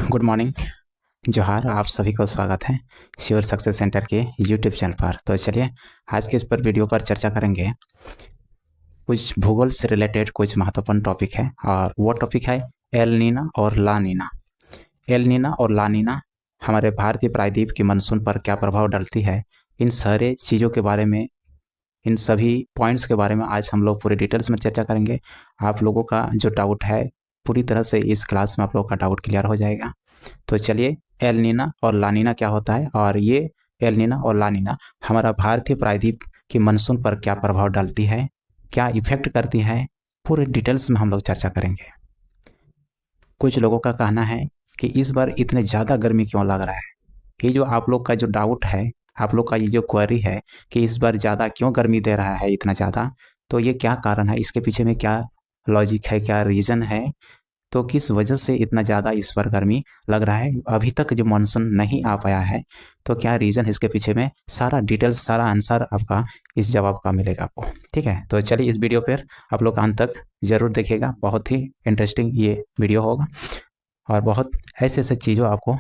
Good morning. जोहार, आप सभी को स्वागत है श्योर सक्सेस सेंटर के यूट्यूब चैनल पर। तो चलिए आज के इस पर वीडियो पर चर्चा करेंगे। कुछ भूगोल से रिलेटेड कुछ महत्वपूर्ण टॉपिक है और वो टॉपिक है एल नीना और ला नीना। एल नीना और ला नीना हमारे भारतीय प्रायद्वीप की मानसून पर क्या प्रभाव डालती है, इन सारे चीज़ों के बारे में, इन सभी पॉइंट्स के बारे में आज हम लोग पूरी डिटेल्स में चर्चा करेंगे। आप लोगों का जो डाउट है पूरी तरह से इस क्लास में आप लोगों का डाउट क्लियर हो जाएगा। तो चलिए एल नीना और ला नीना क्या होता है और ये एल नीना और ला नीना हमारा भारतीय प्रायद्वीप की मानसून पर क्या प्रभाव डालती है, क्या इफेक्ट करती है, पूरे डिटेल्स में हम लोग चर्चा करेंगे। कुछ लोगों का कहना है कि इस बार इतने ज़्यादा गर्मी क्यों लग रहा है। ये जो आप लोग का जो डाउट है, आप लोग का ये जो क्वेरी है कि इस बार ज़्यादा क्यों गर्मी दे रहा है इतना ज़्यादा, तो ये क्या कारण है, इसके पीछे में क्या लॉजिक है, क्या रीज़न है, तो किस वजह से इतना ज़्यादा इस बार गर्मी लग रहा है, अभी तक जो मानसून नहीं आ पाया है, तो क्या रीज़न है इसके पीछे में, सारा डिटेल्स, सारा आंसर आपका इस जवाब का मिलेगा आपको। ठीक है, तो चलिए इस वीडियो पर आप लोग अंत तक ज़रूर देखिएगा। बहुत ही इंटरेस्टिंग ये वीडियो होगा और बहुत ऐसे ऐसे चीज़ों आपको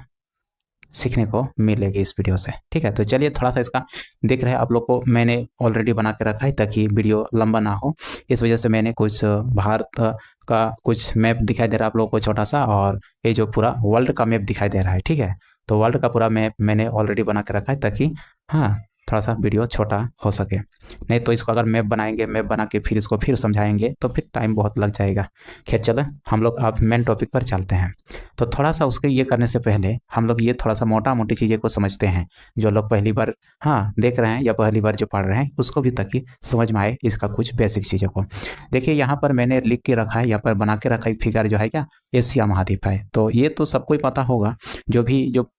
सीखने को मिलेगी इस वीडियो से। ठीक है, तो चलिए थोड़ा सा इसका देख रहे हैं। आप लोग को मैंने ऑलरेडी बना के रखा है ताकि वीडियो लंबा ना हो, इस वजह से मैंने कुछ भारत का कुछ मैप दिखाई दे रहा है आप लोगों को छोटा सा, और ये जो पूरा वर्ल्ड का मैप दिखाई दे रहा है। ठीक है, तो वर्ल्ड का पूरा मैप मैंने ऑलरेडी बना के रखा है ताकि हाँ थोड़ा सा वीडियो छोटा हो सके। नहीं तो इसको अगर मैप बनाएंगे, मैप बना के फिर इसको फिर समझाएंगे तो फिर टाइम बहुत लग जाएगा। खैर चलो हम लोग अब मेन टॉपिक पर चलते हैं। तो थोड़ा सा उसके ये करने से पहले हम लोग ये थोड़ा सा मोटा मोटी चीज़ें को समझते हैं। जो लोग पहली बार देख रहे हैं या पहली बार जो पढ़ रहे हैं उसको भी ताकि समझ में आए इसका कुछ बेसिक चीज़ों को। देखिए यहाँ पर मैंने लिख के रखा है, यहाँ पर बना के रखा है फिगर जो है क्या एशिया महाद्वीप है। तो ये तो सबको ही पता होगा, जो भी जो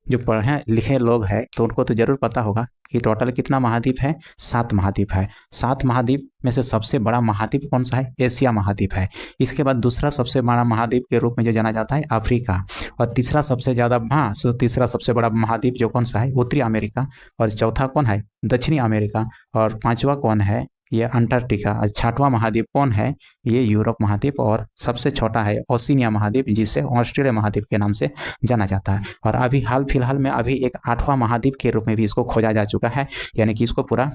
जो पढ़े लिखे लोग हैं तो उनको तो ज़रूर पता होगा कि टोटल कितना महाद्वीप है, 7 महाद्वीप है। 7 महाद्वीप में से सबसे बड़ा महाद्वीप कौन सा है, एशिया महाद्वीप है। इसके बाद दूसरा सबसे बड़ा महाद्वीप के रूप में जो जाना जाता है अफ्रीका, और तीसरा सबसे ज़्यादा तीसरा सबसे बड़ा महाद्वीप जो कौन सा है उत्तरी अमेरिका, और चौथा कौन है दक्षिणी अमेरिका, और पांचवा कौन है ये अंटार्कटिका, और छठवां महाद्वीप कौन है ये यूरोप महाद्वीप, और सबसे छोटा है ओशिनिया महाद्वीप जिसे ऑस्ट्रेलिया महाद्वीप के नाम से जाना जाता है। और अभी हाल फिलहाल में अभी एक 8वां महाद्वीप के रूप में भी इसको खोजा जा चुका है, यानी कि इसको पूरा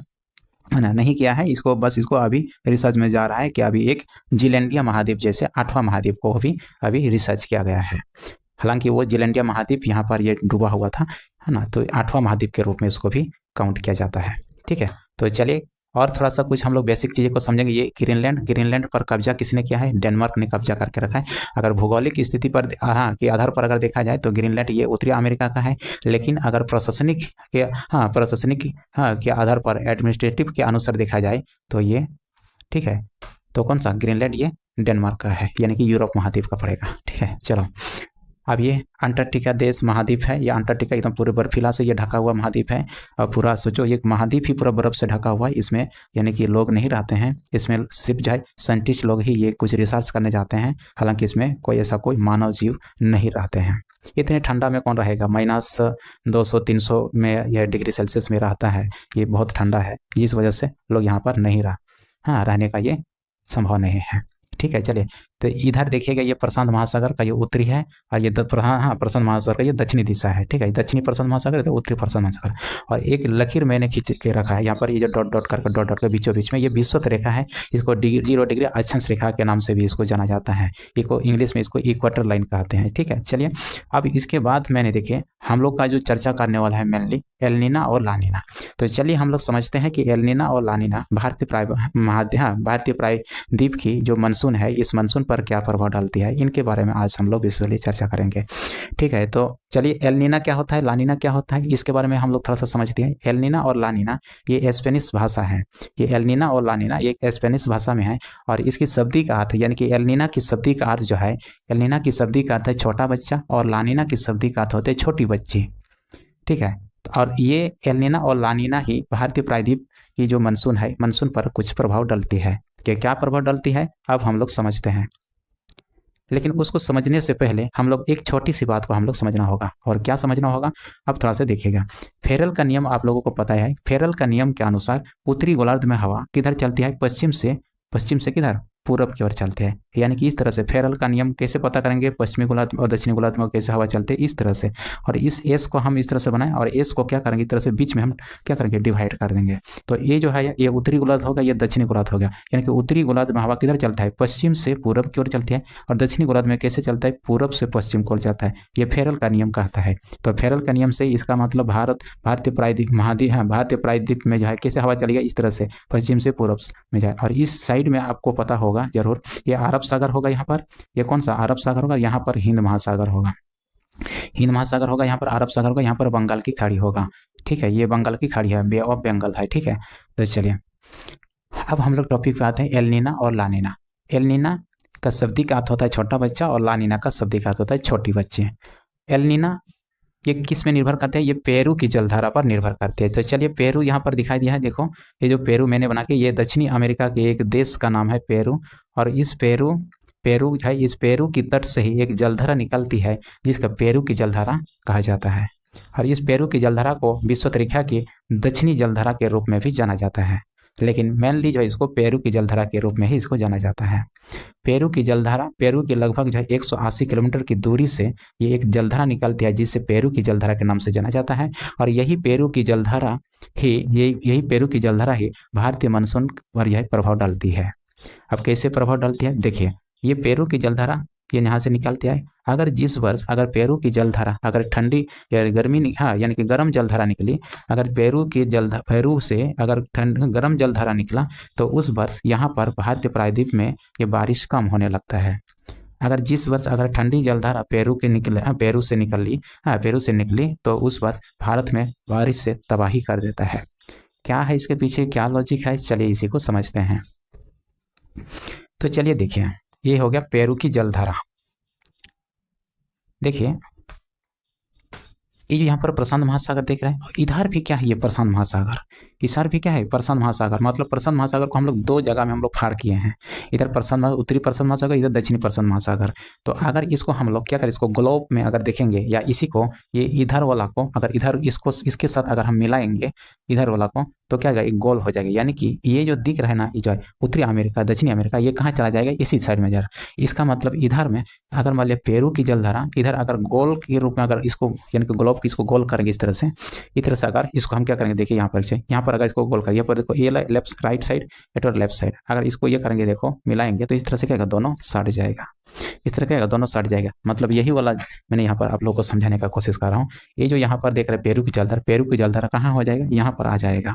नहीं किया है इसको, बस इसको अभी रिसर्च में जा रहा है कि अभी एक जिलैंडिया महाद्वीप जैसे 8वां महाद्वीप को भी अभी रिसर्च किया गया है। हालांकि वो जिलैंडिया महाद्वीप यहाँ पर ये डूबा हुआ था, है ना, तो 8वां महाद्वीप के रूप में इसको भी काउंट किया जाता है। ठीक है, तो चलिए और थोड़ा सा कुछ हम लोग बेसिक चीज़ें को समझेंगे। ये ग्रीनलैंड पर कब्जा किसने किया है, डेनमार्क ने कब्जा करके रखा है। अगर भौगोलिक स्थिति पर के आधार पर अगर देखा जाए तो ग्रीनलैंड ये उत्तरी अमेरिका का है, लेकिन अगर प्रशासनिक के आधार पर एडमिनिस्ट्रेटिव के अनुसार देखा जाए तो ये ठीक है, तो कौन सा ग्रीनलैंड ये डेनमार्क का है, यानी कि यूरोप महाद्वीप का पड़ेगा। ठीक है, चलो अब ये अंटार्कटिका देश महाद्वीप है। ये अंटार्कटिका एकदम पूरे बर्फीला से ये ढका हुआ महाद्वीप है, और पूरा सोचो ये महाद्वीप ही पूरा बर्फ से ढका हुआ है। इसमें यानी कि लोग नहीं रहते हैं, इसमें सिर्फ जो है साइंटिस्ट लोग ही ये कुछ रिसर्च करने जाते हैं। हालांकि इसमें कोई ऐसा कोई मानव जीव नहीं रहते हैं। इतने ठंडा में कौन रहेगा, -200-300 में यह डिग्री सेल्सियस में रहता है, ये बहुत ठंडा है, जिस वजह से लोग यहाँ पर नहीं रहने का ये संभव नहीं है। ठीक है, चलिए तो इधर देखिएगा ये प्रशांत महासागर का ये उत्तरी है, और ये प्रशांत महासागर का ये दक्षिणी दिशा है। ठीक है, दक्षिणी प्रशांत महासागर तो उत्तरी प्रशांत महासागर, और एक लकीर मैंने खींच के रखा है यहाँ पर, ये जो डॉट डॉट के बीचों बीच में ये विषुवत रेखा है। इसको 0 डिग्री अक्षांश रेखा के नाम से भी इसको जाना जाता है, इसको इंग्लिश में इसको इक्वेटर लाइन कहते हैं। ठीक है, चलिए अब इसके बाद मैंने देखिए हम लोग का जो चर्चा करने वाला है मेनली एल नीना और ला नीना। तो चलिए हम लोग समझते हैं कि एल नीना और ला नीना भारतीय प्रायद्वीप की जो मानसून है, इस मानसून पर क्या प्रभाव डालती है, इनके बारे में आज हम लोग इसलिए चर्चा करेंगे। ठीक है, तो चलिए एल नीना क्या होता है, ला नीना क्या होता है, इसके बारे में हम लोग थोड़ा सा समझते हैं। एल नीना और ला नीना ये स्पेनिश भाषा है। ये एल नीना और ला नीना ये स्पेनिश भाषा में है, और इसकी शाब्दिक अर्थ यानी कि एल नीना की शाब्दिक अर्थ जो है, एल नीना की शाब्दिक अर्थ है छोटा बच्चा, और ला नीना की शाब्दिक अर्थ होते हैं छोटी बच्ची। ठीक है, और ये एल नीना और ला नीना ही भारतीय प्रायद्वीप की जो मानसून है, मानसून पर कुछ प्रभाव डालती है। क्या प्रभाव डालती है अब हम लोग समझते हैं, लेकिन उसको समझने से पहले हम लोग एक छोटी सी बात को हम लोग समझना होगा। और क्या समझना होगा, अब थोड़ा सा देखिएगा। फेरल का नियम आप लोगों को पता है। फेरल का नियम के अनुसार उत्तरी गोलार्ध में हवा किधर चलती है, पश्चिम से किधर, पूरब की ओर चलते हैं। यानी कि इस तरह से फेरल का नियम कैसे पता करेंगे, पश्चिमी गोलार्ध और दक्षिणी गोलार्ध में कैसे हवा चलते हैं, इस तरह से। और इस एस को हम इस तरह से बनाएं और एस को क्या करेंगे, इस तरह से बीच में हम क्या करेंगे, डिवाइड कर देंगे। तो ये जो है ये उत्तरी गोलार्ध होगा, ये दक्षिणी गोलार्ध हो गया। यानी कि उत्तरी गोलार्ध में हवा किधर चलता है, पश्चिम से पूरब की ओर चलती है, और दक्षिणी गोलार्ध में कैसे चलता है, पूरब से पश्चिम की ओर चलता है। ये फेरल का नियम कहता है। तो फेरल का नियम से इसका मतलब भारतीय प्रायद्वीप महाद्वीप, हाँ भारतीय प्रायद्वीप में जो है कैसे हवा चलेगा, इस तरह से पश्चिम से पूरब में जाए। और इस साइड में आपको पता होगा जरूर, ये अरब सागर होगा यहाँ पर, ये कौन सा अरब सागर होगा, यहाँ पर हिंद महासागर होगा, हिंद महासागर होगा, यहाँ पर अरब सागर होगा, यहाँ पर बंगाल की खाड़ी होगा। ठीक है, ये बंगाल की खाड़ी है, बे ऑफ बंगाल है। ठीक है, तो चलिए अब हम लोग टॉपिक पे आते हैं, एल नीना और ला नीना। एल नीना का शाब्दिक अर्थ होता है छोटा बच्चा, और ला नीना का शाब्दिक अर्थ होता है छोटी बच्ची। एल नीना ये किस में निर्भर करते हैं, ये पेरू की जलधारा पर निर्भर करते हैं। तो चलिए पेरू यहाँ पर दिखाई दिया है, देखो ये जो पेरू मैंने बना के, ये दक्षिणी अमेरिका के एक देश का नाम है पेरू। और इस पेरू जो है, इस पेरू की तट से ही एक जलधारा निकलती है जिसका पेरू की जलधारा कहा जाता है। और इस पेरू की जलधारा को विश्वतरीखा की दक्षिणी जलधारा के रूप में भी जाना जाता है, लेकिन मेनली जो है इसको पेरू की जलधारा के रूप में ही इसको जाना जाता है। पेरू की जलधारा, पेरू के लगभग जो है 180 किलोमीटर की दूरी से ये एक जलधारा निकलती है जिससे पेरू की जलधारा के नाम से जाना जाता है। और यही पेरू की जलधारा यही पेरू की जलधारा ही भारतीय मानसून पर यह प्रभाव डालती है। अब कैसे प्रभाव डालती है, देखिए ये पेरू की जलधारा ये यहाँ से निकलती है। अगर जिस वर्ष अगर पेरू की जलधारा अगर ठंडी या गर्मी, हाँ यानी कि गर्म जलधारा निकली, अगर पेरू से अगर गर्म जलधारा निकला, तो उस वर्ष यहाँ पर भारतीय प्रायद्वीप में ये बारिश कम होने लगता है। अगर जिस वर्ष अगर ठंडी जलधारा पेरू से निकली तो उस वर्ष भारत में बारिश से तबाही कर देता है। क्या है इसके पीछे, क्या लॉजिक है, चलिए इसी को समझते हैं। तो चलिए देखिए, ये हो गया पेरू की जलधारा। देखिए ये यहाँ पर प्रशांत महासागर देख रहे हैं, इधर भी क्या है, ये प्रशांत महासागर, इधर भी क्या है, प्रशांत महासागर। मतलब प्रशांत महासागर को हम लोग दो जगह में हम लोग फाड़ किए हैं, इधर उत्तरी प्रशांत महासागर, इधर दक्षिणी प्रशांत महासागर। तो अगर इसको हम लोग क्या करें, इसको ग्लोब में अगर देखेंगे, या इसी को ये इधर वाला को अगर इधर इसको इसके साथ अगर हम मिलाएंगे इधर वाला को, तो क्या एक गोल हो जाएगा। यानी कि ये जो दिख रहा है ना, ये जो है उत्तरी अमेरिका दक्षिणी अमेरिका, ये कहाँ चला जाएगा, इसी साइड में जा रहा है। इसका मतलब इधर में अगर मान लिया पेरू की जलधारा इधर अगर गोल के रूप में अगर इसको यानी कि ग्लोब की इसको गोल करेंगे इस तरह से अगर इसको हम क्या करेंगे, देखिए यहाँ पर अगर इसको गोल करेंगे, पर देखो ये लेफ्ट राइट साइड और लेफ्ट साइड, अगर इसको ये करेंगे देखो मिलाएंगे, तो इस तरह से क्या दोनों सट जाएगा, इस तरह क्या दोनों सट जाएगा। मतलब यही वाला मैंने यहाँ पर आप लोगों को समझाने का कोशिश कर रहा हूँ। ये जो यहाँ पर देख रहे हैं पेरू की जलधारा कहाँ हो जाएगा, यहाँ पर आ जाएगा।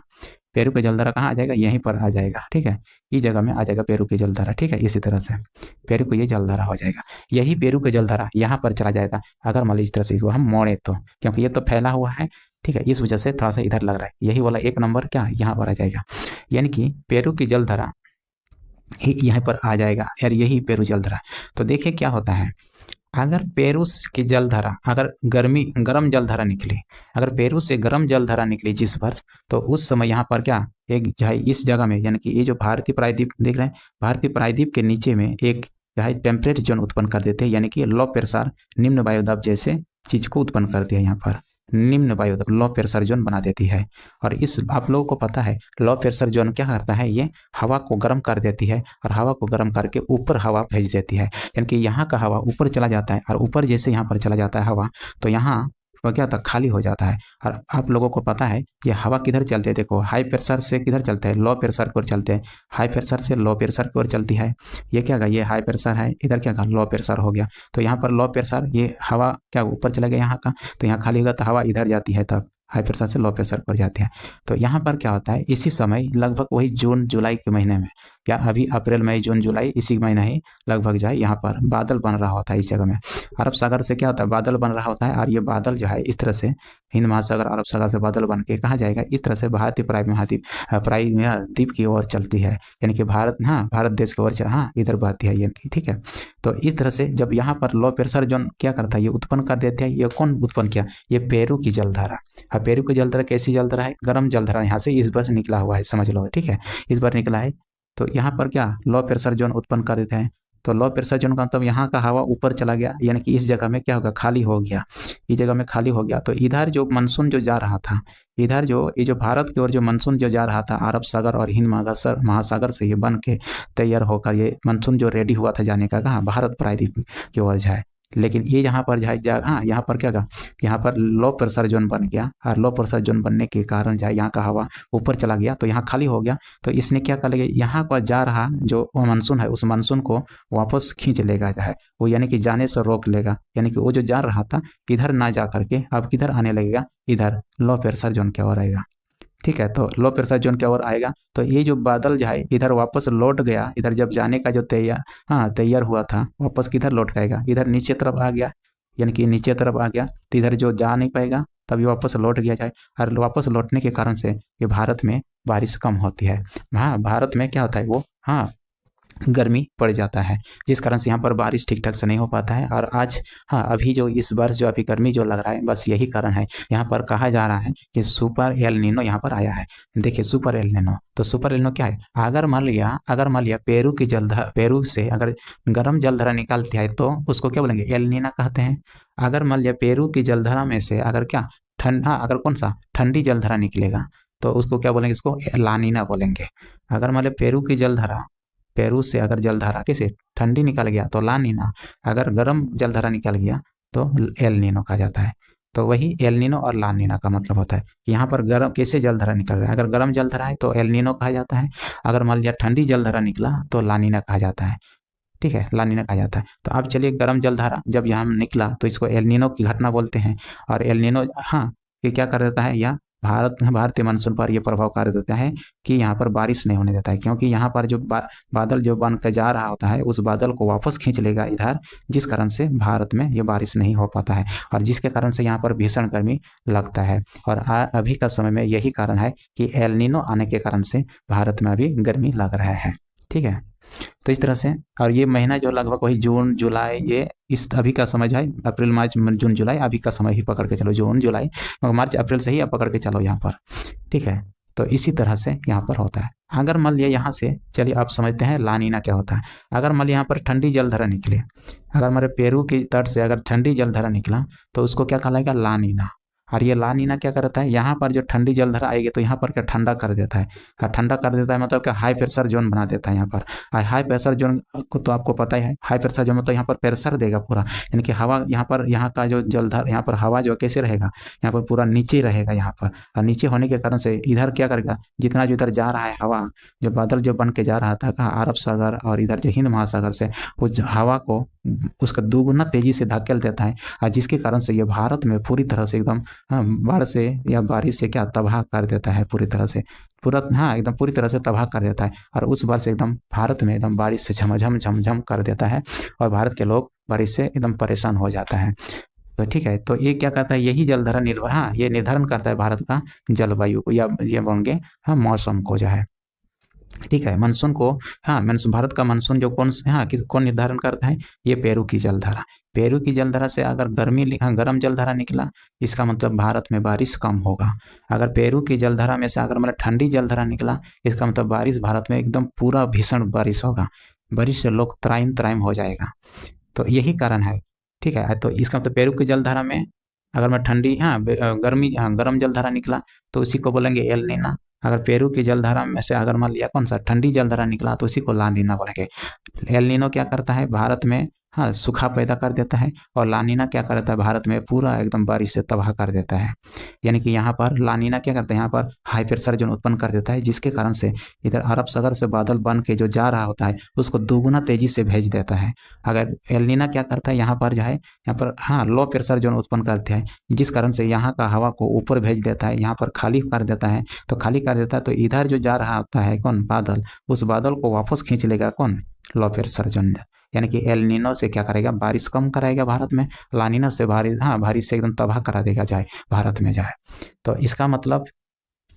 पेरू की जलधारा कहाँ आ जाएगा, यहीं पर आ जाएगा। ठीक है, इस जगह में आ जाएगा पेरू की जलधारा। ठीक है, इसी तरह से पेरू को ये जलधारा हो जाएगा। यही पेरू की जलधारा यहाँ पर चला जाएगा अगर मान लीजिए इस तरह से इसको हम मोड़े तो, क्योंकि ये तो फैला हुआ है। ठीक है, इस वजह से थोड़ा सा इधर लग रहा है, यही वाला एक नंबर क्या यहाँ पर आ जाएगा। यानी कि पेरू की जलधारा यहाँ पर आ जाएगा यार, यही पेरू जलधारा। तो देखिए क्या होता है, अगर पेरू की जलधारा अगर गर्म जलधारा निकली, अगर पेरू से गर्म जलधारा निकली जिस वर्ष, तो उस समय यहाँ पर क्या एक जो है इस जगह में, यानी कि ये जो भारतीय प्रायद्वीप देख रहे हैं, भारतीय प्रायद्वीप के नीचे में एक जो है टेम्परेट जोन उत्पन्न कर देते हैं, यानी कि लो प्रेशर निम्न वायुदाब जैसे चीज को उत्पन्न करती है। यहाँ पर निम्न वायुदाब लो प्रेशर जोन बना देती है। और इस आप लोगों को पता है लो प्रेशर जोन क्या करता है, ये हवा को गर्म कर देती है, और हवा को गर्म करके ऊपर हवा भेज देती है। यानी कि यहाँ का हवा ऊपर चला जाता है, और ऊपर जैसे यहाँ पर चला जाता है हवा, तो यहाँ वह क्या होता है, खाली हो जाता है। और आप लोगों को पता है ये हवा किधर चलते हैं, देखो हाई प्रेशर से किधर चलते हैं, लो प्रेशर की ओर चलते हैं, हाई प्रेशर से लो प्रेशर की ओर चलती है। ये क्या, ये हाई प्रेशर है, इधर क्या लो प्रेशर हो गया। तो यहाँ पर लो प्रेशर, ये हवा क्या ऊपर चला गया यहाँ का, तो यहाँ खाली होगा, तो हवा इधर जाती है, तब हाई प्रेशर से लो प्रेशर पर जाते हैं। तो यहाँ पर क्या होता है, इसी समय लगभग वही जून जुलाई के महीने में, या अभी अप्रैल मई जून जुलाई इसी महीना ही लगभग जो है यहाँ पर बादल बन रहा होता है। इस जगह में अरब सागर से क्या होता है, बादल बन रहा होता है, और ये बादल जो है इस तरह से हिंद महासागर अरब सागर से बादल बन के कहाँ जाएगा, इस तरह से भारतीय प्रायद्वीप की ओर चलती है। यानी कि भारत देश की ओर इधर बहती है, यानी ठीक है। तो इस तरह से जब यहाँ पर लो प्रेशर जोन क्या करता है, ये उत्पन्न कर देते हैं। ये कौन उत्पन्न किया, ये पेरू की जलधारा। पेरू की जलधारा कैसी जलधारा है, गर्म जलधारा, यहाँ से इस बार निकला हुआ है, समझ लो। ठीक है, इस बार निकला है, तो यहाँ पर क्या लो प्रेशर जोन उत्पन्न कर देते हैं। तो लो प्रेशर जोन का मतलब यहाँ का हवा ऊपर चला गया, यानी कि इस जगह में क्या होगा, खाली हो गया, इस जगह में खाली हो गया। तो इधर जो मानसून जो जा रहा था, इधर जो ये जो भारत की ओर जो मानसून जो जा रहा था, अरब सागर और हिंद महासागर से ये बन के तैयार होकर ये मानसून जो रेडी हुआ था जाने का, कहाँ, भारत प्रायद्वीप की ओर जाए। लेकिन ये यहाँ पर जाए हाँ, यहाँ पर क्या होगा, यहाँ पर लो प्रेशर जोन बन गया, और लो प्रेशर जोन बनने के कारण जो है यहाँ का हवा ऊपर चला गया, तो यहाँ खाली हो गया। तो इसने क्या कर लिया, यहाँ पर जा रहा जो मानसून है, उस मानसून को वापस खींच लेगा जो है वो, यानी कि जाने से रोक लेगा, यानी कि वो जो जा रहा था इधर ना जा करके अब किधर आने लगेगा, इधर लो प्रेशर जोन की ओर आएगा। ठीक है, तो लो प्रेशर जोन की ओर आएगा, तो ये जो बादल जो है इधर वापस लौट गया, इधर जब जाने का जो तैयार हुआ था, वापस किधर लौट आएगा, इधर नीचे तरफ आ गया, यानी कि नीचे तरफ आ गया, तो इधर जो जा नहीं पाएगा, तभी वापस लौट गया जाए। और वापस लौटने के कारण से ये भारत में बारिश कम होती है। हाँ, भारत में क्या होता है वो, हाँ, गर्मी पड़ जाता है, जिस कारण से यहाँ पर बारिश ठीक ठाक से नहीं हो पाता है। और आज, हाँ, अभी जो इस वर्ष जो अभी गर्मी जो लग रहा है, बस यही कारण है। यहाँ पर कहा जा रहा है कि सुपर एल नीनो यहाँ पर आया है। देखिए, सुपर एल नीनो, तो सुपर एल नीनो क्या है, अगर मान लिया पेरू से अगर गर्म जलधारा निकालती है तो उसको क्या बोलेंगे, एल नीना कहते हैं। अगर मान लिया पेरू की जलधारा में से अगर क्या ठंडा, अगर कौन सा ठंडी जलधारा निकलेगा तो उसको क्या बोलेंगे, इसको लानीना बोलेंगे। अगर मान लिया पेरू से अगर जलधारा कैसे ठंडी निकल गया तो ला नीना, अगर गर्म जलधारा निकल गया तो एल नीनो कहा जाता है। तो वही एल नीनो और ला नीना का मतलब होता है कि यहाँ पर गर्म कैसे जलधारा निकल रहा है, अगर गर्म जलधारा है तो एल नीनो कहा जाता है, अगर मान लिया ठंडी जलधारा निकला तो ला नीना कहा जाता है। ठीक है, ला नीना कहा जाता है। तो अब चलिए, गर्म जलधारा जब यहाँ निकला तो इसको एल नीनो की घटना बोलते हैं। और एल नीनो, हाँ, ये क्या कर देता है, यह भारतीय मानसून पर यह प्रभाव कार्य देता है कि यहाँ पर बारिश नहीं होने देता है, क्योंकि यहाँ पर जो बादल जो बन कर जा रहा होता है, उस बादल को वापस खींच लेगा इधर, जिस कारण से भारत में ये बारिश नहीं हो पाता है, और जिसके कारण से यहाँ पर भीषण गर्मी लगता है। और अभी का समय में यही कारण है कि एल नीनो आने के कारण से भारत में अभी गर्मी लग रहा है। ठीक है, तो इस तरह से, और ये महीना जो लगभग वही जून जुलाई, ये इस अभी का समय है, अप्रैल मार्च जून जुलाई अभी का समय ही पकड़ के चलो, जून जुलाई मार्च अप्रैल से ही आप पकड़ के चलो यहाँ पर। ठीक है, तो इसी तरह से यहाँ पर होता है। अगर मान लिया यहाँ से, चलिए आप समझते हैं लानीना क्या होता है। अगर मान लिया यहाँ पर ठंडी जलधारा निकले, अगर हमारे पेरू की तट से अगर ठंडी जलधारा निकला तो उसको क्या कहलाएगा, लानीना। और ये ला नीना क्या करता है, यहाँ पर जो ठंडी जलधारा आएगी तो यहाँ पर क्या ठंडा कर देता है। और ठंडा कर देता है मतलब क्या, हाई प्रेशर जोन बना देता है यहाँ पर। और हाई प्रेशर जोन को तो आपको पता ही है, हाई प्रेशर जोन मतलब यहाँ पर प्रेशर देगा पूरा, यानी कि हवा यहाँ पर, यहाँ का जो जलधारा, यहाँ पर हवा जो कैसे रहेगा, यहाँ पर पूरा नीचे रहेगा यहाँ पर। और नीचे होने के कारण से इधर क्या करेगा, जितना जो इधर जा रहा है हवा, जो बादल जो बन के जा रहा था कहाँ, अरब सागर और इधर जो हिंद महासागर से, उस हवा को उसका दोगुना तेजी से धकेल देता है। और जिसके कारण से ये भारत में पूरी तरह से एकदम, हाँ, बाढ़ से या बारिश से क्या तबाह कर देता है पूरी तरह से, पूरा, हाँ, एकदम पूरी तरह से तबाह कर देता है। और उस बार से एकदम भारत में एकदम बारिश से झमाझम झमझम कर देता है, और भारत के लोग बारिश से एकदम परेशान हो जाता है। तो ठीक है, तो ये क्या करता है, यही जलधारा हाँ, ये निर्धारण करता है भारत का जलवायु को, या ये बोलेंगे, हाँ, मौसम को जो है। ठीक है, मानसून को, हाँ, भारत का मानसून जो कौन निर्धारण करता है, ये पेरू की जलधारा। पेरू की जलधारा से अगर गर्म जलधारा निकला, इसका मतलब भारत में बारिश कम होगा। अगर पेरू की जलधारा में से अगर मतलब ठंडी जलधारा निकला, इसका मतलब बारिश भारत में एकदम पूरा भीषण बारिश होगा, बारिश से लोग त्राइम हो जाएगा। तो यही कारण है। ठीक है, तो इसका मतलब पेरू की जलधारा में अगर मैं ठंडी, गर्म जलधारा निकला तो उसी को बोलेंगे एल नीना। अगर पेरू की जलधारा में से अगर मान लिया कौन सा ठंडी जलधारा निकला तो उसी को ला नीना बोलेंगे। एल नीनो क्या करता है, भारत में, हाँ, सूखा पैदा कर देता है, और लानीना क्या करता है, भारत में पूरा एकदम बारिश से तबाह कर देता है। यानी कि यहाँ पर लानीना क्या करता है, यहाँ पर हाई प्रेशर जोन उत्पन्न कर देता है, जिसके कारण से इधर अरब सागर से बादल बन के जो जा रहा होता है उसको दोगुना तेजी से भेज देता है। अगर एल नीना क्या करता है, यहाँ पर जो है, यहाँ पर, हाँ, लो प्रेशर जोन उत्पन्न करते हैं, जिस कारण से यहाँ का हवा को ऊपर भेज देता है, यहाँ पर खाली कर देता है। तो खाली कर देता है तो इधर जो जा रहा होता है कौन, बादल, उस बादल को वापस खींच लेगा कौन, लो प्रेशर जोन। यानी कि एल नीनो से क्या करेगा, बारिश कम कराएगा भारत में, लानीना से बारिश से एकदम तबाह करा देगा जाए भारत में जाए। तो इसका मतलब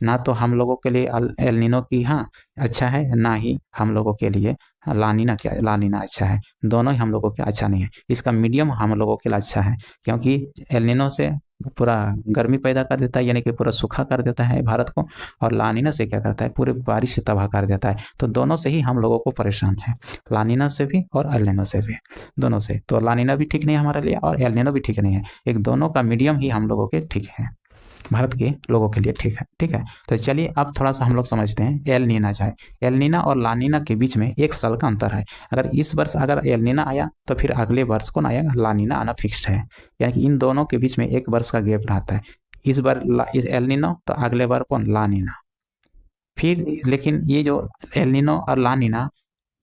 ना तो हम लोगों के लिए एल नीनो की, हाँ, अच्छा है, ना ही हम लोगों के लिए लानीना अच्छा है। दोनों ही हम लोगों के अच्छा नहीं है, इसका मीडियम हम लोगों के लिए अच्छा है, क्योंकि एल नीनो से पूरा गर्मी पैदा कर देता है, यानी कि पूरा सूखा कर देता है भारत को। और लानिना से क्या करता है, पूरे बारिश से तबाह कर देता है। तो दोनों से ही हम लोगों को परेशान है, लानिना से भी और एल नीनो से भी, दोनों से। तो लानिना भी ठीक नहीं है हमारे लिए और एल नीनो भी ठीक नहीं है, एक दोनों का मीडियम ही हम लोगों के ठीक है, भारत के लोगों के लिए ठीक है। ठीक है, तो चलिए अब थोड़ा सा हम लोग समझते हैं एल नीना जाए। एल नीना और लानिना के बीच में 1 साल का अंतर है। अगर इस वर्ष अगर एल नीना आया तो फिर अगले वर्ष कौन आएगा, लानिना आना फिक्स्ड है। यानी कि इन दोनों के बीच में 1 वर्ष का गैप रहता है। इस बार इस एल नीनो तो अगले बार कौन, लानिना। फिर लेकिन ये जो एल नीनो और लानिना,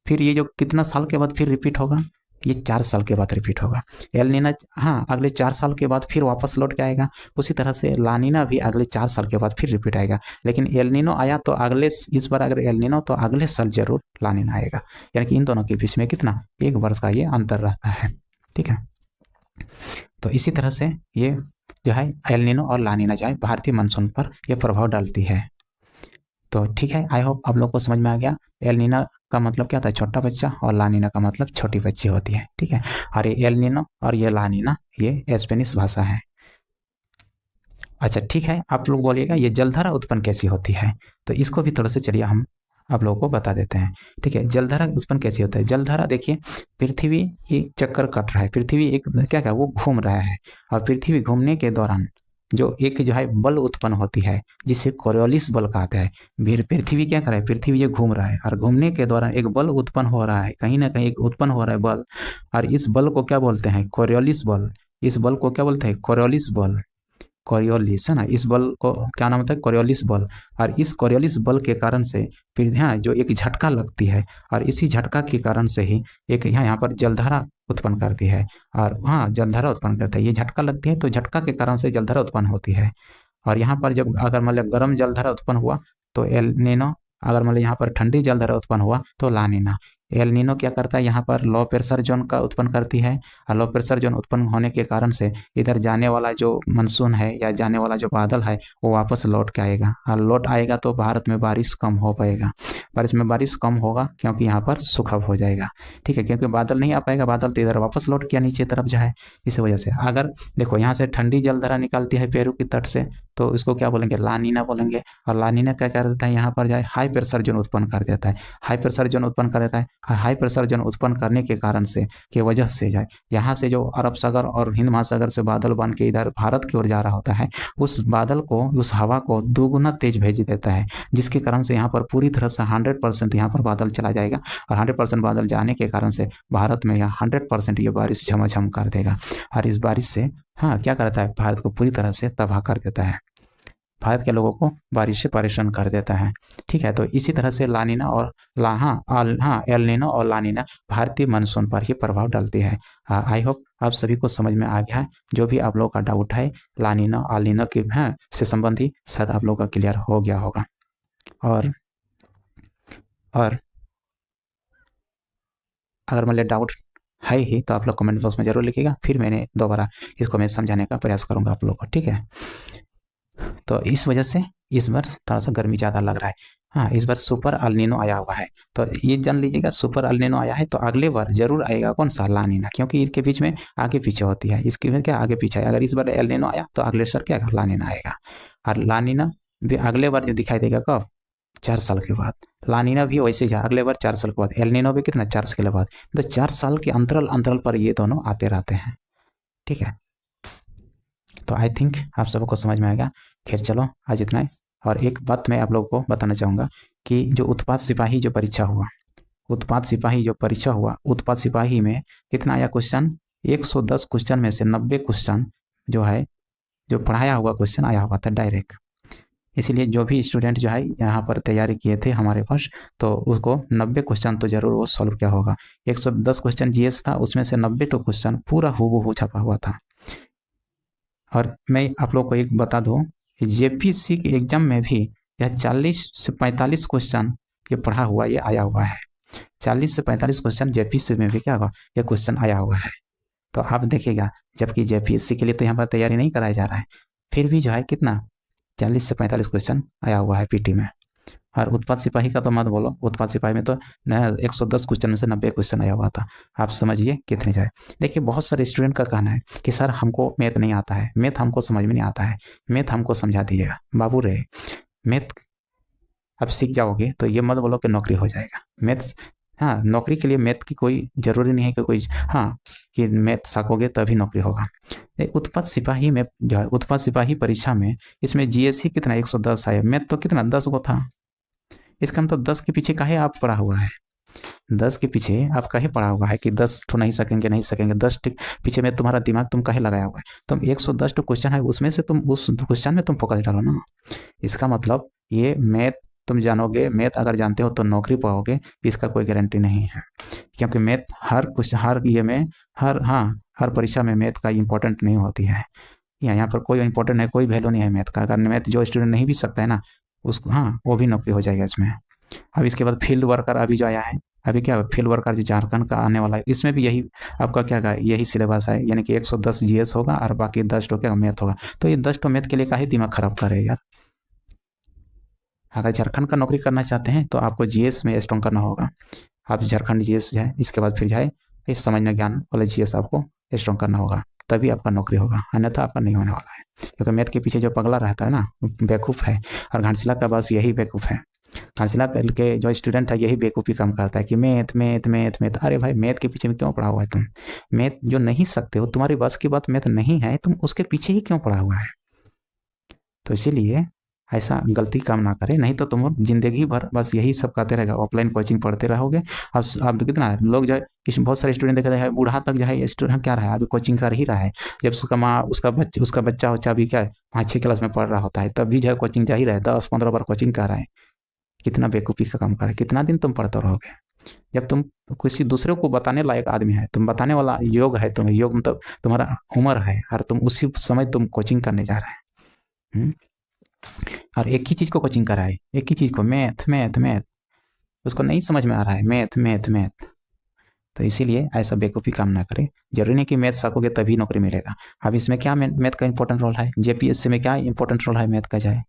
फिर ये जो कितना साल के बाद फिर रिपीट होगा, ये 4 साल के बाद रिपीट होगा। एल नीना हाँ अगले 4 साल के बाद फिर वापस लौट के आएगा। उसी तरह से लानिना भी अगले 4 साल के बाद फिर रिपीट आएगा। लेकिन एल नीनो आया तो अगले, इस बार अगर एल नीनो तो अगले साल जरूर लानिना आएगा। यानी कि इन दोनों के बीच में कितना, 1 वर्ष का ये अंतर रहता है। ठीक है, तो इसी तरह से ये जो है एल नीनो और लानिना जो है भारतीय मानसून पर यह प्रभाव डालती है। तो ठीक है, आई होप आप लोग को समझ में आ गया। एल नीना का मतलब क्या होता है, छोटा बच्चा, और लानिना का मतलब छोटी बच्ची होती है। ठीक है, और ये एल नीनो और ये लानिना ये स्पेनिश भाषा है। अच्छा ठीक है, आप लोग बोलिएगा ये जलधारा उत्पन्न कैसी होती है, तो इसको भी थोड़ा सा चलिए हम आप लोगों को बता देते हैं। ठीक है, जलधारा उत्पन्न कैसे होता है। जलधारा देखिए, पृथ्वी एक चक्कर कट रहा है, पृथ्वी एक क्या क्या वो घूम रहा है, और पृथ्वी घूमने के दौरान जो एक जो है बल उत्पन्न होती है जिसे कोरियोलिस बल कहते हैं। फिर पृथ्वी क्या कर रहा है, पृथ्वी ये घूम रहा है और घूमने के दौरान एक बल उत्पन्न हो रहा है, कहीं ना कहीं एक उत्पन्न हो रहा है बल, और इस बल को क्या बोलते हैं, कोरियोलिस बल। इस बल को क्या बोलते हैं, कोरियोलिस बल। कोरियोलिस है ना, इस बल को क्या नाम होता है, कोरियोलिस बल। और इस कोरियोलिस बल के कारण से फिर यहाँ जो एक झटका लगती है, और इसी झटका के कारण से ही एक यहाँ पर जलधारा उत्पन्न करती है। और हाँ, जलधारा उत्पन्न करता है, ये झटका लगती है तो झटका के कारण से जलधारा उत्पन्न होती है। और यहाँ पर जब अगर मतलब गर्म जलधारा उत्पन्न हुआ तो एल नीनो, अगर मतलब यहाँ पर ठंडी जलधारा उत्पन्न हुआ तो ला नीना। एल नीनो क्या करता है, यहाँ पर लो प्रेशर जोन का उत्पन्न करती है, और लो प्रेशर जोन उत्पन्न होने के कारण से इधर जाने वाला जो मानसून है या जाने वाला जो बादल है वो वापस लौट के आएगा, और लौट आएगा तो भारत में बारिश कम हो पाएगा। बारिश कम होगा क्योंकि यहाँ पर सूखा हो जाएगा। ठीक है, क्योंकि बादल नहीं आ पाएगा, बादल तो इधर वापस लौट के नीचे तरफ जाए, इस वजह से। अगर देखो यहाँ से ठंडी जलधारा निकलती है पेरू की तट से, तो इसको क्या बोलेंगे, लानीना बोलेंगे। और लानीना क्या कर देता है, यहाँ पर जाए हाई प्रेशर जोन उत्पन्न कर देता है, हाई प्रेशर जोन उत्पन्न कर देता है। हाई प्रेशर जोन उत्पन्न करने के कारण से की वजह से जाए यहाँ से जो अरब सागर और हिंद महासागर से बादल बन के इधर भारत की ओर जा रहा होता है, उस बादल को, उस हवा को दोगुना तेज भेज देता है, जिसके कारण से यहाँ पर पूरी तरह से 100% यहाँ पर बादल चला जाएगा। और 100% बादल जाने के कारण से भारत में यहाँ 100% ये बारिश झमाझम कर देगा। और इस बारिश से हाँ क्या करता है, भारत को पूरी तरह से तबाह कर देता है, भारत के लोगों को बारिश से परेशान कर देता है। ठीक है, तो इसी तरह से लानीना और एल नीनो और लानीना भारतीय मानसून पर ही प्रभाव डालती है। आई होप आप सभी को समझ में आ गया है। जो भी आप लोगों का डाउट है लानीना एल नीनो के से संबंधी शायद आप लोगों का क्लियर हो गया होगा। और अगर मतलब डाउट है ही तो आप लोग कमेंट बॉक्स में जरूर लिखिएगा, फिर मैंने दोबारा इसको मैं समझाने का प्रयास करूंगा आप लोगों को। ठीक है, तो इस वजह से इस बार थोड़ा सा गर्मी ज़्यादा लग रहा है। हाँ, इस बार सुपर एल नीनो आया हुआ है, तो ये जान लीजिएगा सुपर एल नीनो आया है तो अगले बार जरूर आएगा कौन सा, ला नीना, क्योंकि इनके बीच में आगे पीछे होती है, इसके में क्या आगे पीछे है। अगर इस बार एल नीनो आया तो अगले साल क्या ला नीना आएगा। और ला नीना भी अगले बार जो दिखाई देगा कब, 4 साल के बाद। ला नीना भी वैसे ही अगले बार 4 साल के बाद, एल नीनो भी कितना 4 साल के बाद, तो 4 साल के अंतराल पर ये दोनों आते रहते हैं। ठीक है, तो आई थिंक आप सबको समझ में आएगा। खैर चलो आज इतना ही। और एक बात मैं आप लोगों को बताना चाहूँगा कि जो उत्पाद सिपाही जो परीक्षा हुआ, उत्पाद सिपाही में कितना आया क्वेश्चन, 110 क्वेश्चन में से 90 क्वेश्चन जो है जो पढ़ाया हुआ क्वेश्चन आया हुआ था डायरेक्ट। इसीलिए जो भी स्टूडेंट जो है यहाँ पर तैयारी किए थे हमारे पास, तो उसको 90 क्वेश्चन तो जरूर वो सॉल्व किया होगा। 110 क्वेश्चन जीएस था, उसमें से 90 तो क्वेश्चन पूरा हूबहू छपा हुआ था। और मैं आप लोग को एक बता दूं, जेपीएससी के एग्जाम में भी यह 40 से 45 क्वेश्चन ये पढ़ा हुआ ये आया हुआ है। 40 से 45 क्वेश्चन जेपीएससी में भी क्या होगा, ये क्वेश्चन आया हुआ है। तो आप देखिएगा, जबकि जेपीएससी के लिए तो यहाँ पर तैयारी नहीं कराया जा रहा है, फिर भी जो है कितना 40 से 45 क्वेश्चन आया हुआ है पीटी में। और उत्पाद सिपाही का तो मत बोलो, उत्पाद सिपाही में तो 110 क्वेश्चन में से 90 क्वेश्चन आया हुआ था। आप समझिए कितने जाए। देखिए बहुत सारे स्टूडेंट का कहना है कि सर हमको मैथ नहीं आता है, मैथ हमको समझ में नहीं आता है, मैथ हमको समझा दीजिएगा। बाबू रे, मैथ अब सीख जाओगे तो ये मत बोलो कि नौकरी हो जाएगा। मैथ, हाँ, नौकरी के लिए मैथ की कोई ज़रूरी नहीं है कि कोई, हाँ, कि मैथ सीखोगे तभी नौकरी होगा। उत्पाद सिपाही में जो है, उत्पाद सिपाही परीक्षा में इसमें जीएस ही कितना 110 आया, मैथ तो कितना 10 को था। इसका मतलब 10 के पीछे काहे आप पड़ा हुआ है, 10 के पीछे आप काहे पड़ा हुआ है कि 10 तो नहीं सकेंगे, नहीं सकेंगे, 10 पीछे में तुम्हारा दिमाग तुम काहे लगाया हुआ है। तुम 110 क्वेश्चन है उसमें से तुम उस क्वेश्चन में तुम फोकस डालो ना। इसका मतलब ये मैथ तुम जानोगे, मैथ अगर जानते हो तो नौकरी पाओगे, इसका कोई गारंटी नहीं है। क्योंकि मैथ हर कुछ, हर ये में, हर परीक्षा में मैथ का इंपॉर्टेंट नहीं होती है। यहाँ पर कोई इंपॉर्टेंट है, कोई वैल्यू नहीं है मैथ का। अगर मैथ जो स्टूडेंट नहीं भी सकता है ना, उसको, हाँ, वो भी नौकरी हो जाएगा इसमें। अब इसके बाद फील्ड वर्कर अभी जो आया है, अभी क्या फील्ड वर्कर जो झारखंड का आने वाला है, इसमें भी यही आपका क्या का यही सिलेबस है, यानी कि 110 जीएस होगा और बाकी 10 तो क्या मैथ होगा। तो ये 10 तो मैथ के लिए काहे दिमाग खराब कर रहे हैं यार। अगर झारखंड का नौकरी करना चाहते हैं तो आपको जीएस में स्ट्रॉन्ग करना होगा। आप झारखंड जीएस जाए, इसके बाद फिर जाए इस समझना ज्ञान वाला जीएस आपको स्ट्रॉन्ग करना होगा, तभी आपका नौकरी होगा, अन्यथा आपका नहीं होने वाला है। क्योंकि मैथ के पीछे जो पगला रहता है ना, बेवकूफ़ है। और घाटशिला का बस यही बेवकूफ़ है। घाटशिला के जो स्टूडेंट है यही बेवकूफ़ी काम करता है कि मैथ मैथ मैथ मैथ। अरे भाई, मैथ के पीछे में क्यों पड़ा हुआ है तुम? मैथ जो नहीं सकते हो, तुम्हारी बस की बात मैथ नहीं है, तुम उसके पीछे ही क्यों पड़ा हुआ है? तो इसीलिए ऐसा गलती काम ना करें, नहीं तो तुम जिंदगी भर बस यही सब करते रहेगा, ऑफलाइन कोचिंग पढ़ते रहोगे। अब कितना है लोग जो है, बहुत सारे स्टूडेंट देखा है बूढ़ा तक जो है स्टूडेंट क्या रहा है, अभी कोचिंग कर ही रहा है। जब उसका माँ, उसका बच्चा उच्चा भी क्या है 5-6 क्लास में पढ़ रहा होता है, तब भी जो है कोचिंग जा ही रहा है, 10-15 बार कोचिंग कर रहा है। कितना बेवकूफ़ी का काम कर रहा है, कितना दिन तुम पढ़ते रहोगे? जब तुम किसी दूसरे को बताने लायक आदमी है, तुम बताने वाला योग है, तुम्हें योग मतलब तुम्हारा उम्र है, और तुम उसी समय तुम कोचिंग करने जा रहे हैं। और एक ही चीज़ को कोचिंग कर रहा है, एक ही चीज़ को, मैथ मैथ मैथ। उसको नहीं समझ में आ रहा है मैथ मैथ मैथ। तो इसीलिए ऐसा बेवकूफ़ी काम ना करें। जरूरी नहीं कि मैथ सीखोगे तभी नौकरी मिलेगा। अब इसमें क्या मैथ का इंपॉर्टेंट रोल है, जेपीएससी में क्या इंपॉर्टेंट रोल है मैथ का जाए,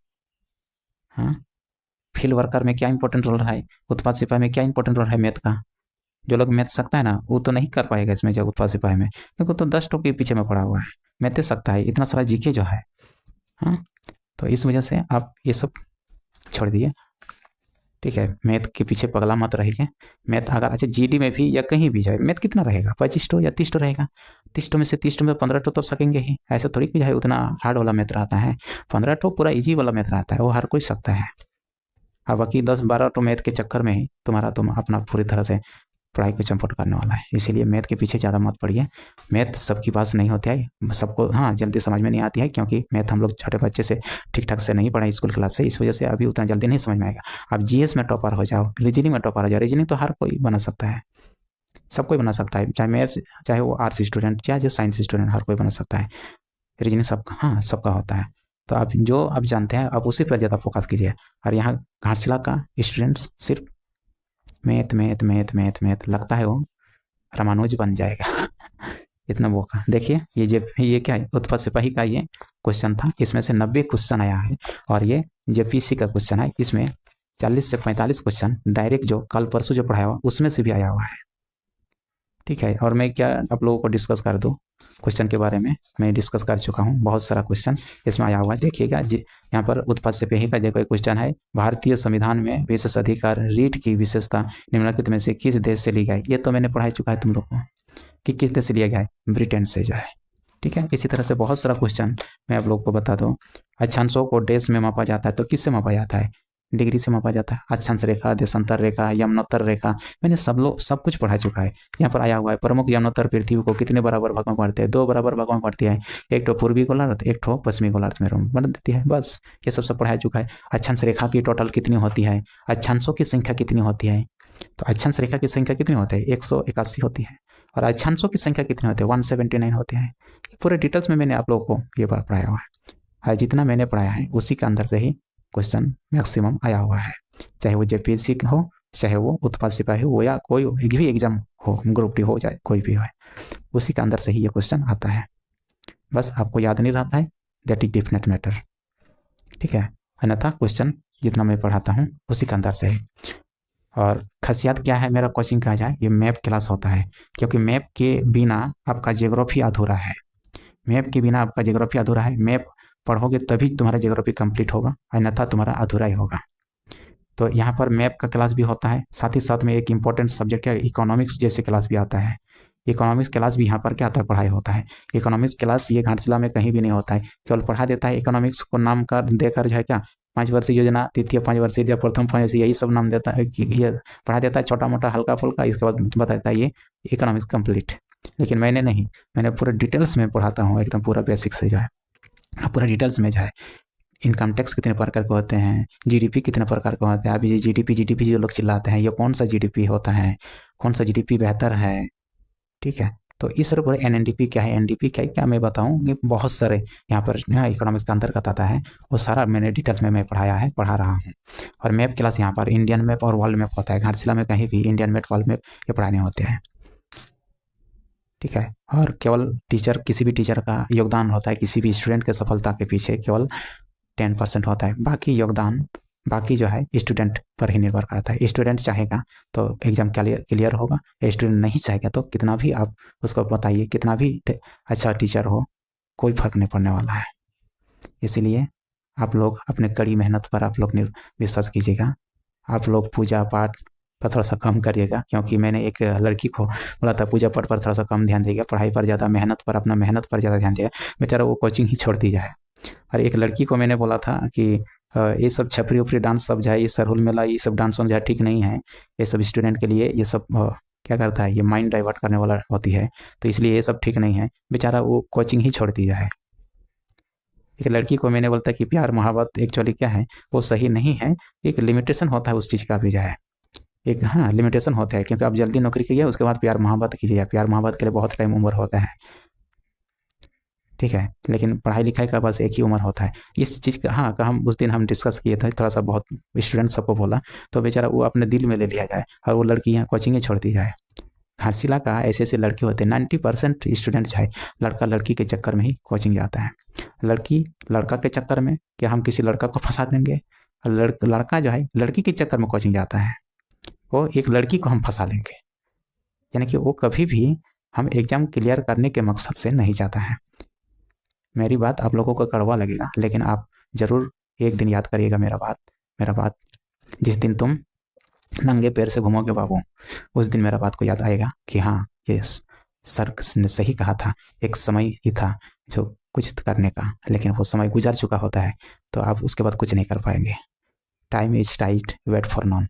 हाँ, फील्ड वर्कर में क्या इंपॉर्टेंट रोल है, उत्पाद सिपाही में क्या इंपॉर्टेंट रोल है मैथ का। जो लोग मैथ सकता है ना, वो तो नहीं कर पाएगा इसमें, जो उत्पाद सिपाही में, क्योंकि तो 10 के पीछे में पड़ा हुआ है। मैथ सकता है, इतना सारा जीके जो है, हाँ। तो इस वजह से आप ये सब छोड़ दिए, ठीक है। मैथ के पीछे पगला मत रहिए। मैथ अगर अच्छा जीडी में भी या कहीं भी जाए, मैथ कितना रहेगा, 25 या 30 रहेगा। 30 में से 30 में 15 तो सकेंगे ही, ऐसा थोड़ी कि जाए उतना हार्ड वाला मैथ रहता है। 15 पूरा इजी वाला मैथ रहता है, वो हर कोई सकता है। अब बाकी 10-12 मैथ के चक्कर में ही तुम अपना पूरी तरह से पढ़ाई को चंपट करने वाला है। इसीलिए मैथ के पीछे ज़्यादा मत पढ़िए। मैथ सबके पास नहीं होता है, सबको, हाँ, जल्दी समझ में नहीं आती है, क्योंकि मैथ हम लोग छोटे बच्चे से ठीक ठाक से नहीं पढ़ाई स्कूल क्लास से, इस वजह से अभी उतना जल्दी नहीं समझ में आएगा। आप जीएस में टॉपर हो जाओ, रीजनिंग में टॉपर हो जाओ। रीजनिंग तो हर कोई बना सकता है, सब कोई बना सकता है, चाहे मैथ्स, चाहे वो आर्ट्स स्टूडेंट, चाहे जो साइंस स्टूडेंट, हर कोई बना सकता है। रीजनिंग सबका, हाँ, सबका होता है। तो आप जो आप जानते हैं आप उसी पर ज़्यादा फोकस कीजिए। और यहाँ घाटशिला का स्टूडेंट्स सिर्फ math math math math math, लगता है वो रामानुज बन जाएगा। इतना वो का देखिए, ये क्या है, उत्पाद सिपाही का ये क्वेश्चन था, इसमें से 90 क्वेश्चन आया है। और ये जेपीसी का क्वेश्चन है, इसमें 40 से 45 क्वेश्चन डायरेक्ट जो कल परसों जो पढ़ाया हुआ उसमें से भी आया हुआ है, ठीक है। और मैं क्या आप लोगों को डिस्कस कर दूँ क्वेश्चन के बारे में, मैं डिस्कस कर चुका हूँ, बहुत सारा क्वेश्चन इसमें आया हुआ है। देखिएगा यहाँ पर उत्पाद सिपाही का देखो एक क्वेश्चन है, भारतीय संविधान में विशेष अधिकार रीट की विशेषता निम्नलिखित में से किस देश से ली गई। ये तो मैंने पढ़ाई चुका है तुम लोग को कि किस देश से लिया गया है, ब्रिटेन से जो है, ठीक है। इसी तरह से बहुत सारा क्वेश्चन मैं आप लोग को बता दूँ। अक्षांशों को देश में मापा जाता है, तो किससे मापा जाता है, डिग्री से मापा जाता है। अक्षांश रेखा, देशांतर रेखा, यमुनोत्तर रेखा, मैंने सब कुछ पढ़ा चुका है। यहाँ पर आया हुआ है, प्रमुख यमुनोत्तर पृथ्वी को कितने बराबर भागों में बांटते हैं, 2 बराबर भागों में बांटती है, एक तो पूर्वी गोलार्ध, एक तो पश्चिमी गोलार्ध में बना देती है। बस ये सब पढ़ा चुका है। अक्षांश रेखा की टोटल कितनी होती है, अक्षांशों की संख्या कितनी होती है, तो अक्षांश रेखा की संख्या कितनी होती है, 181 होती है। और अक्षांशों की संख्या कितनी होती है, 179 होती है। पूरे डिटेल्स में मैंने आप लोगों को ये बार पढ़ाया हुआ है। जितना मैंने पढ़ाया है उसी के अंदर से ही क्वेश्चन मैक्सिमम आया हुआ है, चाहे वो जेपीएससी हो, चाहे वो उत्पाद सिपाही हो, या कोई भी एग्जाम हो, ग्रुप डी हो, जाए कोई भी हो, उसी के अंदर से ही ये क्वेश्चन आता है। बस आपको याद नहीं रहता है, दैट इज डेफिनेट मैटर, ठीक है। अन्यथा क्वेश्चन जितना मैं पढ़ाता हूँ उसी के अंदर से है। और खासियत क्या है मेरा कोचिंग का जाए, ये मैप क्लास होता है, क्योंकि मैप के बिना आपका ज्योग्राफी अधूरा है। मैप के बिना आपका ज्योग्राफी अधूरा है। मैप पढ़ोगे तभी तुम्हारा ज्योग्राफी कंप्लीट होगा, अन्यथा तुम्हारा अधूरा ही होगा। तो यहाँ पर मैप का क्लास भी होता है, साथ ही साथ में एक इम्पॉर्टेंट सब्जेक्ट है इकोनॉमिक्स जैसे क्लास भी आता है। इकोनॉमिक्स क्लास भी यहाँ पर क्या आता है, पढ़ाई होता है। इकोनॉमिक्स क्लास ये घाटशिला में कहीं भी नहीं होता है, केवल पढ़ा देता है इकोनॉमिक्स को नाम कर देकर जो है क्या 5 वर्षीय योजना, तृतीय 5 वर्षीय या प्रथम 5 वर्षीय, यही सब नाम देता है कि ये पढ़ा देता है छोटा मोटा हल्का फुल्का, इसके बाद बता देता है ये इकोनॉमिक्स कंप्लीट। लेकिन मैंने नहीं, मैंने पूरे डिटेल्स में पढ़ाता हूँ, एकदम पूरा बेसिक से जो है पूरा डिटेल्स में जो है इनकम टैक्स कितने प्रकार के होते हैं, जीडीपी कितने प्रकार के होते हैं। अभी जीडीपी जीडीपी जो लोग चिल्लाते हैं, ये कौन सा जीडीपी होता है, कौन सा जीडीपी बेहतर है, ठीक है। तो इस तरह पूरे एनएनडीपी क्या है, एनडीपी क्या है, क्या मैं बताऊं, ये बहुत सारे यहाँ पर इकोनॉमिक्स का अंतर्गत आता है, वो सारा मैंने डिटेल्स में मैं पढ़ा रहा हूँ। और मैप क्लास यहाँ पर इंडियन मैप और वर्ल्ड मैप होता है, घाटशिला में कहीं भी इंडियन मैप वर्ल्ड मैप ये पढ़ाने होते हैं, ठीक है। और केवल टीचर, किसी भी टीचर का योगदान होता है किसी भी स्टूडेंट के सफलता के पीछे केवल 10% होता है, बाकी योगदान बाकी जो है स्टूडेंट पर ही निर्भर करता है। स्टूडेंट चाहेगा तो एग्जाम क्लियर होगा, स्टूडेंट नहीं चाहेगा तो कितना भी आप उसको बताइए, कितना भी अच्छा टीचर हो, कोई फर्क नहीं पड़ने वाला है। इसीलिए आप लोग अपने कड़ी मेहनत पर आप लोग विश्वास कीजिएगा। आप लोग पूजा पाठ पर थोड़ा सा कम करिएगा, क्योंकि मैंने एक लड़की को बोला था पूजा पाठ पर थोड़ा सा कम ध्यान देगा, पढ़ाई पर ज़्यादा, मेहनत पर, अपना मेहनत पर ज़्यादा ध्यान देगा, बेचारा वो कोचिंग ही छोड़ दी जाए। और एक लड़की को मैंने बोला था कि ये सब छपरी उपरी डांस सब जो है, ये सरहुल मेला, ये सब डांस जो है ठीक नहीं है, ये सब स्टूडेंट के लिए ये सब क्या करता है, ये माइंड डाइवर्ट करने वाला होती है, तो इसलिए ये सब ठीक नहीं है, बेचारा वो कोचिंग ही छोड़ दिया है। एक लड़की को मैंने बोलता कि प्यार मोहब्बत एक्चुअली क्या है, वो सही नहीं है, एक लिमिटेशन होता है उस चीज़ का भी जो है, एक हाँ लिमिटेशन होता है, क्योंकि आप जल्दी नौकरी कीजिए उसके बाद प्यार मोहब्बत कीजिए, प्यार मोहब्बत के लिए बहुत टाइम उम्र होता है, ठीक है। लेकिन पढ़ाई लिखाई का बस एक ही उम्र होता है। इस चीज़ का हाँ का हम उस दिन हम डिस्कस किए थे, थोड़ा सा बहुत स्टूडेंट सबको बोला, तो बेचारा वो अपने दिल में ले लिया जाए और वो लड़की यहाँ कोचिंग ही छोड़ दी जाए। घाटशिला का ऐसे ऐसे लड़के होते हैं, 90% स्टूडेंट जो है लड़का लड़की के चक्कर में ही कोचिंग जाता है, लड़की लड़का के चक्कर में, क्या हम किसी लड़का को फंसा देंगे, लड़का जो है लड़की के चक्कर में कोचिंग जाता है, वो एक लड़की को हम फंसा लेंगे, यानी कि वो कभी भी हम एग्जाम क्लियर करने के मकसद से नहीं जाता है। मेरी बात आप लोगों को कड़वा लगेगा, लेकिन आप जरूर एक दिन याद करिएगा मेरा बात जिस दिन तुम नंगे पैर से घूमोगे बाबू, उस दिन मेरा बात को याद आएगा कि हाँ ये सर ने सही कहा था, एक समय ही था जो कुछ करने का, लेकिन वो समय गुजर चुका होता है, तो आप उसके बाद कुछ नहीं कर पाएंगे। Time is tight, wait for none,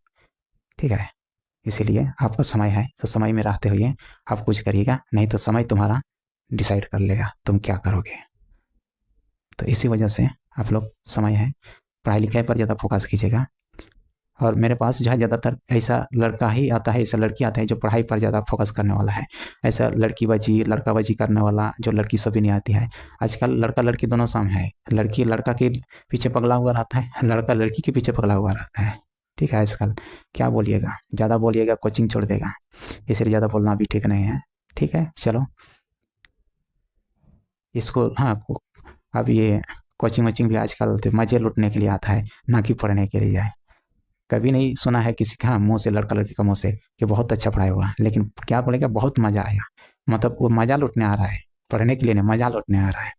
ठीक है। इसीलिए आपका समय है, तो समय में रहते हुए आप कुछ करिएगा, नहीं तो समय तुम्हारा डिसाइड कर लेगा तुम क्या करोगे। तो इसी वजह से आप लोग समय है, पढ़ाई लिखाई पर ज़्यादा फोकस कीजिएगा। और मेरे पास जो है ज़्यादातर ऐसा लड़का ही आता है, ऐसा लड़की आता है जो पढ़ाई पर ज़्यादा फोकस करने वाला है, ऐसा लड़का बाजी करने वाला जो लड़की सभी नहीं आती है। आजकल लड़का लड़की दोनों साम है, लड़की लड़का के पीछे पगला हुआ रहता है, लड़का लड़की के पीछे पगला हुआ रहता है, ठीक है। आजकल क्या बोलिएगा, ज़्यादा बोलिएगा कोचिंग छोड़ देगा, इसलिए ज़्यादा बोलना भी ठीक नहीं है, ठीक है। चलो इसको हाँ अब ये कोचिंग वोचिंग भी आजकल तो मज़े लूटने के लिए आता है, ना कि पढ़ने के लिए जाए। कभी नहीं सुना है किसी का मुंह से, लड़का लड़की का मुंह से कि बहुत अच्छा पढ़ाई हुआ, लेकिन क्या बोलेगा बहुत मज़ा आया, मतलब वो मज़ा लूटने आ रहा है, पढ़ने के लिए नहीं, मज़ा लूटने आ रहा है।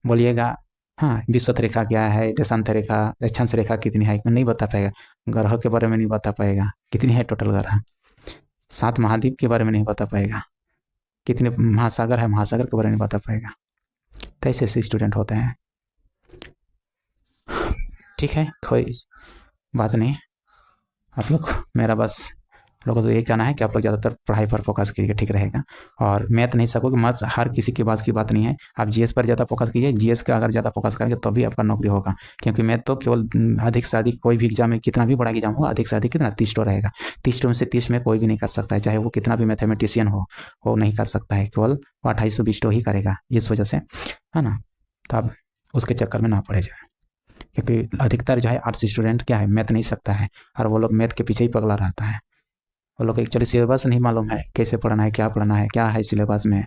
बोलिएगा हाँ विषुवत रेखा क्या है, देशांतर रेखा, अक्षांश रेखा कितनी है, नहीं बता पाएगा, ग्रहों के बारे में नहीं बता पाएगा कितनी है टोटल ग्रह, 7 महाद्वीप के बारे में नहीं बता पाएगा, कितने महासागर है महासागर के बारे में नहीं बता पाएगा। तो ऐसे ऐसे स्टूडेंट होते हैं, ठीक है। कोई बात नहीं, आप लोग मेरा बस लोगों को तो यही कहना है कि आप लोग ज़्यादातर पढ़ाई पर फोकस कीजिए, ठीक रहेगा। और मैथ नहीं सकोगे मत, हर किसी के पास की बात नहीं है, आप जीएस पर ज़्यादा फोकस कीजिए, जीएस का अगर ज़्यादा फोकस करेंगे तो भी आपका नौकरी होगा, क्योंकि मैथ तो केवल अधिक से अधिक कोई भी एग्जाम में कितना भी बड़ा एग्जाम हो, अधिक से अधिक कितना 30 रहेगा, 30 में से 30 में कोई भी नहीं कर सकता है, चाहे वो कितना भी मैथमेटिशियन हो, वो नहीं कर सकता है, केवल वो 2820 ही करेगा। इस वजह से है ना, तो आप उसके चक्कर में ना पड़े जाए, क्योंकि अधिकतर जो है आर्ट्स स्टूडेंट क्या है मैथ नहीं सकता है, और वो लोग मैथ के पीछे ही पगला रहता है, वो लोग एक्चुअली सिलेबस नहीं मालूम है कैसे पढ़ना है, क्या पढ़ना है, क्या है सिलेबस में,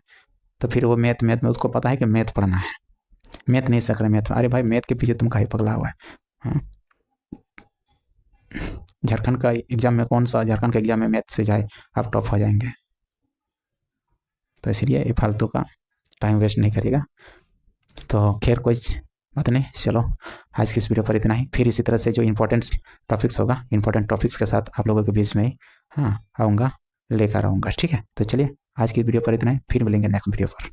तो फिर वो मैथ में उसको पता है कि मैथ पढ़ना है, मैथ नहीं सक रहे मैथ, अरे भाई मैथ के पीछे तुम काहे पगला हुआ है, हाँ? झारखंड का एग्जाम में कौन सा झारखंड के एग्जाम में मैथ से जाए आप टॉप हो जाएंगे। तो इसलिए ये फालतू का टाइम वेस्ट नहीं करेगा। तो खैर कोई बात नहीं, चलो आज की इस वीडियो पर इतना ही। फिर इसी तरह से जो इंपॉर्टेंट टॉपिक्स होगा, इंपॉर्टेंट टॉपिक्स के साथ आप लोगों के बीच में हाँ आऊँगा, लेकर आऊँगा। ठीक है, तो चलिए आज की वीडियो पर इतना ही, फिर मिलेंगे नेक्स्ट वीडियो पर।